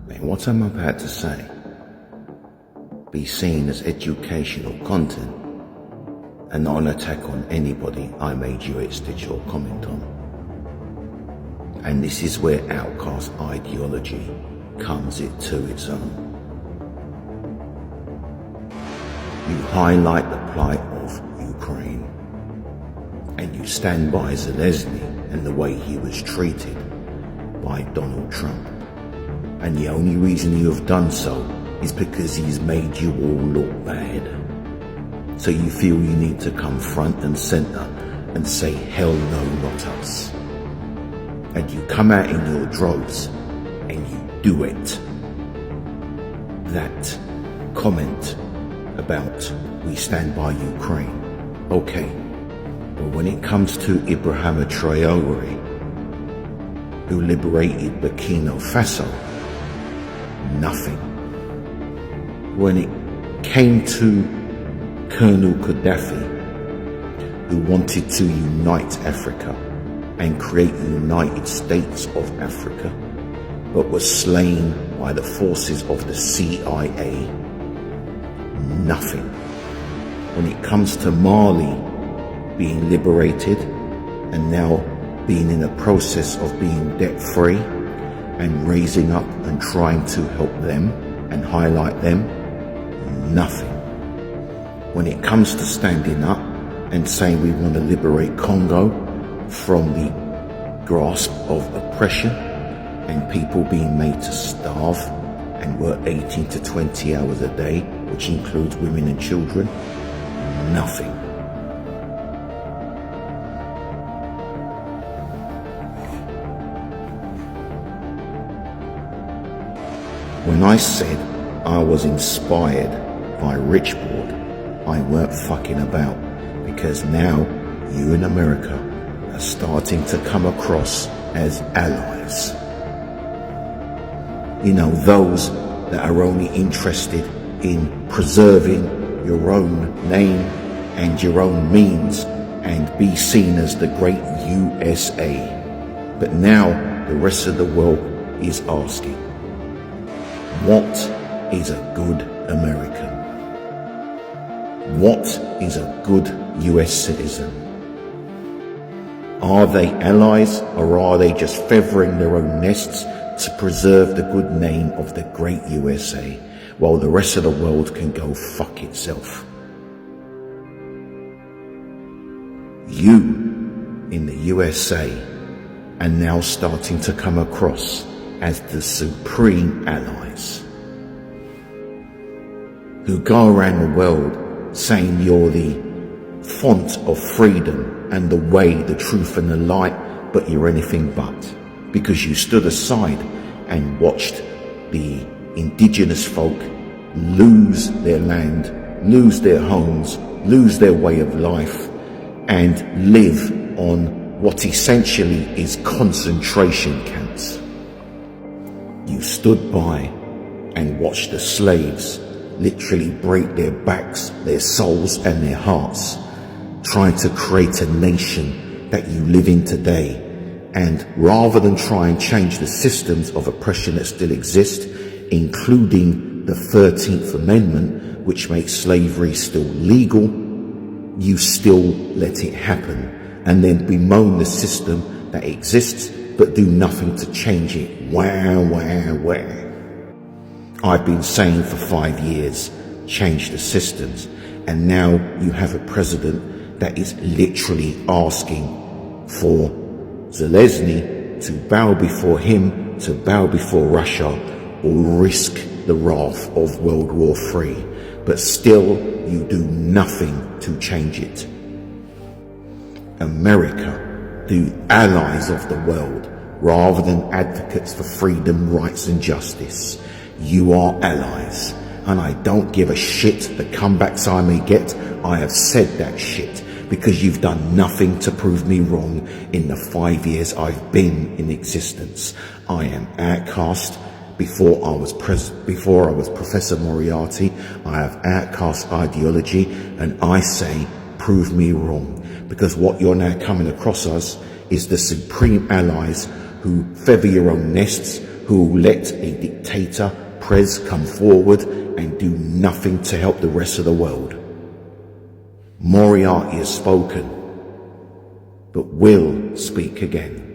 May what I'm about to say be seen as educational content and not an attack on anybody I made you stitch or comment on. And this is where outcast ideology comes it to its own. You highlight the plight of Ukraine, and you stand by Zelensky and the way he was treated by Donald Trump. And the only reason you have done so is because he's made you all look bad. So you feel you need to come front and center and say, hell no, not us. And you come out in your droves and you do it. That comment about we stand by Ukraine, okay, but when it comes to Ibrahim Traore, who liberated Burkina Faso, nothing. When it came to Colonel Gaddafi, who wanted to unite Africa and create the United States of Africa, but was slain by the forces of the CIA, nothing. When it comes to Mali being liberated and now being in the process of being debt-free and raising up and trying to help them and highlight them, nothing. When it comes to standing up and saying we want to liberate Congo from the grasp of oppression and people being made to starve and work 18 to 20 hours a day, which includes women and children, nothing. When I said I was inspired by Richboard, I weren't fucking about, because now you in America are starting to come across as allies. You know, those that are only interested in preserving your own name and your own means and be seen as the great USA. But now the rest of the world is asking, what is a good American? What is a good US citizen? Are they allies, or are they just feathering their own nests to preserve the good name of the great USA, while the rest of the world can go fuck itself? You in the USA are now starting to come across as the supreme allies, who go around the world saying you're the font of freedom and the way, the truth and the light, but you're anything but, because you stood aside and watched the indigenous folk lose their land, lose their homes, lose their way of life, and live on what essentially is concentration camps. You stood by and watched the slaves literally break their backs, their souls and their hearts, trying to create a nation that you live in today. And rather than try and change the systems of oppression that still exist, including the 13th Amendment, which makes slavery still legal, you still let it happen and then bemoan the system that exists but do nothing to change it. Wow. I've been saying for 5 years, change the systems, and now you have a president that is literally asking for Zelensky to bow before him, to bow before Russia, or risk the wrath of World War III. But still, you do nothing to change it. America, the allies of the world, rather than advocates for freedom, rights and justice. You are allies, and I don't give a shit the comebacks I may get. I have said that shit because you've done nothing to prove me wrong in the 5 years I've been in existence. I am outcast. Before I was Professor Moriarty, I have outcast ideology, and I say, prove me wrong, because what you're now coming across us is the supreme allies who feather your own nests, who will let a dictator, Prez, come forward and do nothing to help the rest of the world. Moriarty has spoken, but will speak again.